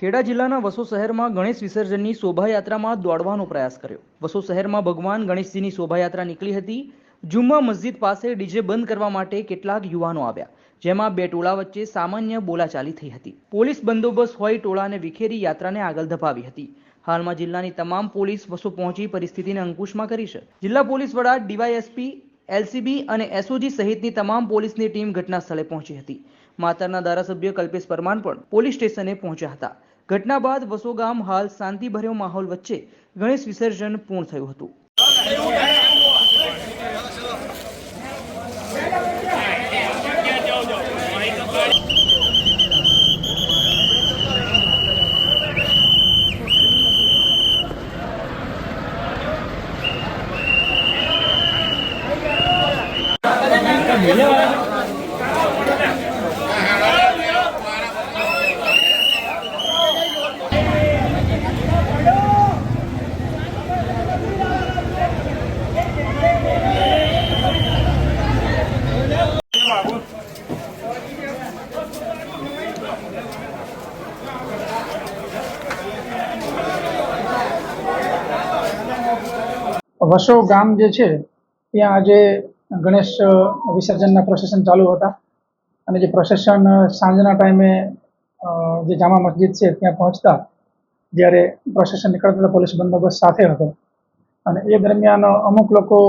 ખેડા જિલ્લાના વસો શહેરમાં ગણેશ વિસર્જનની શોભાયાત્રામાં દોડવાનો પ્રયાસ કર્યો। વસો શહેરમાં ભગવાન ગણેશજીની શોભાયાત્રા નીકળી હતી। જુમ્મા મસ્જિદ પાસે ડીજે બંધ કરવા માટે કેટલાક યુવાનો આવ્યા, જેમાં બે ટોળા વચ્ચે સામાન્ય બોલાચાલી થઈ હતી। પોલીસ બંદોબસ્ત હોય ટોળાને વિખેરી યાત્રાને આગળ ધપાવી હતી। હાલમાં જિલ્લાની તમામ પોલીસ વસો પહોંચી પરિસ્થિતિને અંકુશમાં કરી છે। જિલ્લા પોલીસ વડા ડીવાયએસપી, એલસીબી અને એસઓજી સહિતની તમામ પોલીસની ટીમ ઘટના સ્થળે પહોંચી હતી। માતરના ધારાસભ્ય કલ્પેશ પરમાર પણ પોલીસ સ્ટેશને પહોંચ્યા હતા। ઘટના બાદ વસો ગામ હાલ શાંતિભર્યો માહોલ વચ્ચે ગણેશ વિસર્જન પૂર્ણ થયું હતું। વસો ગામ જે છે ત્યાં આજે ગણેશ વિસર્જનના પ્રોસેશન ચાલુ હતા અને જે પ્રોસેશન સાંજના ટાઈમે જે જામા મસ્જિદ છે ત્યાં પહોંચતા જ્યારે પ્રોસેશન નીકળતા પોલીસ બંદોબસ્ત સાથે હતો અને એ દરમિયાન અમુક લોકો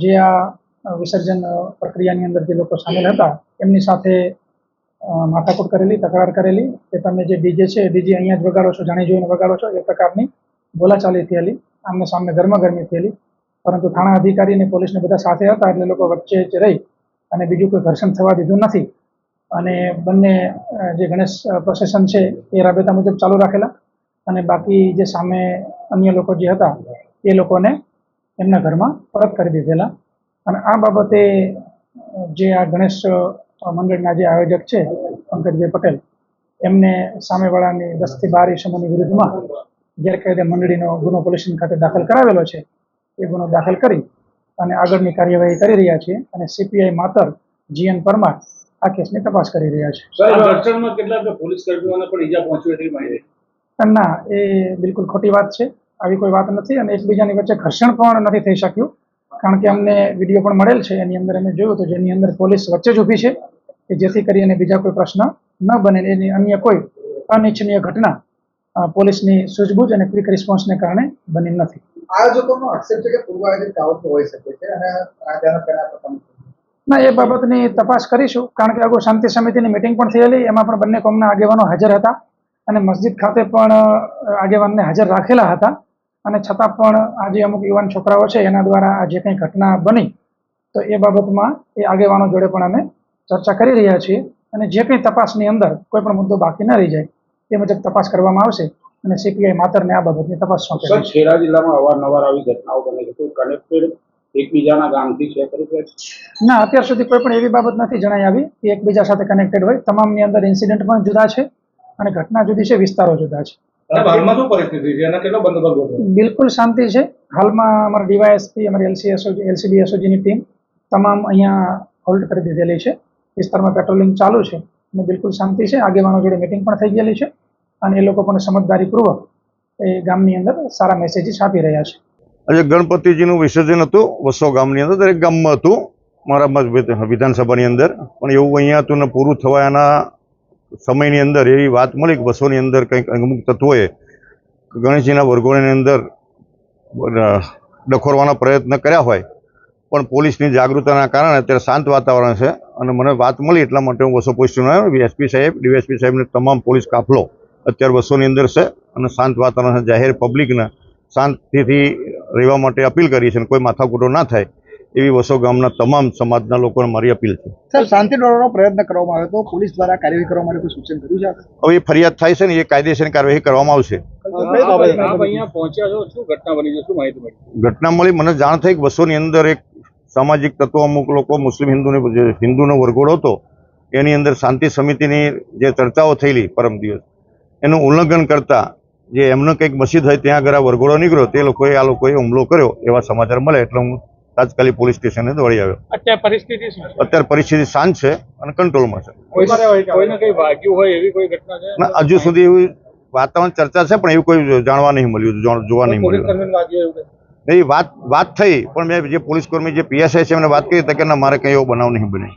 જે આ વિસર્જન પ્રક્રિયાની અંદર જે લોકો સામેલ હતા એમની સાથે માથાકૂટ કરેલી, તકરાર કરેલી કે તમે જે ડીજે છે ડીજે અહીંયા જ વગાડો છો, જાણી જોઈને વગાડો છો, એ પ્રકારની બોલાચાલી થયેલી, આમને સામને ગરમાગરમી થયેલી। પરંતુ થાણા અધિકારી અને પોલીસને બધા સાથે હતા એટલે લોકો વચ્ચે જ રહી અને બીજું કોઈ ઘર્ષણ થવા દીધું નથી અને બંને જે ગણેશ પ્રોસેશન છે એ રાબેતા મુજબ ચાલુ રાખેલા અને બાકી જે સામે અન્ય લોકો જે હતા એ લોકોને એમના ઘરમાં પરત કરી દીધેલા। અને આ બાબતે જે આ ગણેશ મંડળના જે આયોજક છે પંકજભાઈ પટેલ, એમને સામેવાળાની 10 થી 12 ઇસમોની વિરુદ્ધમાં ગેરકાયદે મંડળીનો ગુનો પોલીસ સ્ટેશન ખાતે દાખલ કરાવેલો છે। એ ગુનો દાખલ કરી અને આગળની કાર્યવાહી કરી રહ્યા છીએ અને સીપીઆઈ માતર જીએન પરમાર આ કેસની તપાસ કરી રહ્યા છે। ઘર્ષણમાં કેટલાક પોલીસ કર્મીઓને પણ ઈજા પહોંચી હતી માહિતી? ના, એ બિલકુલ ખોટી વાત છે। આવી કોઈ વાત નથી અને એકબીજાની વચ્ચે ઘર્ષણ પણ નથી થઈ શક્યું, કારણ કે અમને વિડીયો પણ મળેલ છે, એની અંદર અમે જોયું હતું જેની અંદર પોલીસ વચ્ચે જ ઊભી છે કે જેથી કરીને બીજા કોઈ પ્રશ્ન ન બને, એની અન્ય કોઈ અનિચ્છનીય ઘટના પોલીસની સૂઝબૂઝ અને ક્વિક રિસ્પોન્સને કારણે બની નથી। આયોજકોનો આક્ષેપ છે કે પૂર્વ આયોજિત કાવતરું હોઈ શકે છે અને ના, એ બાબતની તપાસ કરીશું, કારણ કે અગાઉ શાંતિ સમિતિની મિટિંગ પણ થયેલી, એમાં પણ બંને કોમના આગેવાનો હાજર હતા અને મસ્જિદ ખાતે પણ આગેવાનને હાજર રાખેલા હતા અને છતાં પણ આજે અમુક યુવાન છોકરાઓ છે એના દ્વારા આ જે કંઈ ઘટના બની તો એ બાબતમાં એ આગેવાનો જોડે પણ અમે ચર્ચા કરી રહ્યા છીએ અને જે કંઈ તપાસની અંદર કોઈ પણ મુદ્દો બાકી ન રહી જાય એ મુજબ તપાસ કરવામાં આવશે અને સીપીઆઈ માતરને આ બાબતની તપાસ સોંપેલી છે। ખેડા જિલ્લામાં અવારનવાર આવી ઘટનાઓ બને છે, કોઈ કનેક્ટેડ એકબીજાના ગામથી છે ખરું? ના, અત્યાર સુધી કોઈ પણ એવી બાબત નથી જણાઈ આવી કે એકબીજા સાથે કનેક્ટેડ હોય। તમામની અંદર ઇન્સિડન્ટ પણ જુદા છે અને ઘટના જુદી છે, વિસ્તારો જુદા છે। હાલમાં શું પરિસ્થિતિ છે અને કેટલો બંદોબસ્ત? બિલકુલ શાંતિ છે। હાલમાં અમારા ડીવાયએસપી, અમારી એલસીબી એસઓજીની ટીમ તમામ અહીંયા હોલ્ડ કરી દીધેલી છે, વિસ્તારમાં પેટ્રોલિંગ ચાલુ છે અને બિલકુલ શાંતિ છે। આગેવાનો જોડે મિટિંગ પણ થઈ ગયેલી છે અને એ લોકો પણ સમજદારીપૂર્વક એ ગામની અંદર સારા મેસેજીસ આપી રહ્યા છે। આજે ગણપતિજીનું વિસર્જન હતું વસો ગામની અંદર, દરેક ગામમાં હતું, મારા વિધાનસભાની અંદર પણ એવું અહીંયા હતું ને પૂરું થવાના સમયની અંદર એવી વાત મળી કે વસોની અંદર કંઈક અમુક તત્વોએ ગણેશજીના વરઘોડાની અંદર ડખોરવાના પ્રયત્ન કર્યા હોય, પણ પોલીસની જાગૃતતાના કારણે અત્યારે શાંત વાતાવરણ છે અને મને વાત મળી એટલા માટે હું વસો પોલીસ સ્ટેશન આવ્યો। એસપી સાહેબ, ડીવાયએસપી સાહેબને તમામ પોલીસ કાફલો અત્યારે વસોની અંદર છે અને શાંત વાતાવરણ, જાહેર પબ્લિકને શાંતિથી રહેવા માટે અપીલ કરી છે અને કોઈ માથાકૂટો ના થાય એવી વસો ગામના તમામ સમાજના લોકોને મારી અપીલ છે। સર, શાંતિ દોડવાનો પ્રયત્ન કરવામાં આવ્યો તો પોલીસ દ્વારા કાર્યવાહી કરવા માટે કોઈ સૂચન કર્યું છે? હવે એ ફરિયાદ થાય છે ને એ કાયદેસરની કાર્યવાહી કરવામાં આવશે। ઘટના મળી, મને જાણ થઈ કે વસોની અંદર એક સામાજિક તત્વો અમુક લોકો મુસ્લિમ હિન્દુનો વરઘોડો હતો એની અંદર શાંતિ સમિતિની જે ચર્ચાઓ થયેલી પરમ દિવસ એનું ઉલ્લંઘન કરતા જે એમનો કંઈક મસ્જિદ હોય ત્યાં આગળ વરઘોડો નીકળ્યો તે લોકોએ આ લોકોએ હુમલો કર્યો એવા સમાચાર મળે એટલે હું તાત્કાલિક પોલીસ સ્ટેશને દોડી આવ્યો। અત્યારે પરિસ્થિતિ શાંત છે અને કંટ્રોલમાં છે। હજુ સુધી એવી વાતાવરણ ચર્ચા છે પણ એવું કોઈ જાણવા નહીં મળ્યું, જોવા નહીં મળ્યું. એ વાત થઈ પણ મેં જે પોલીસ કર્મી જે પીએસઆઈ છે એમને વાત કરી તો કે ના મારે કંઈ એવો બનાવ નહીં બને.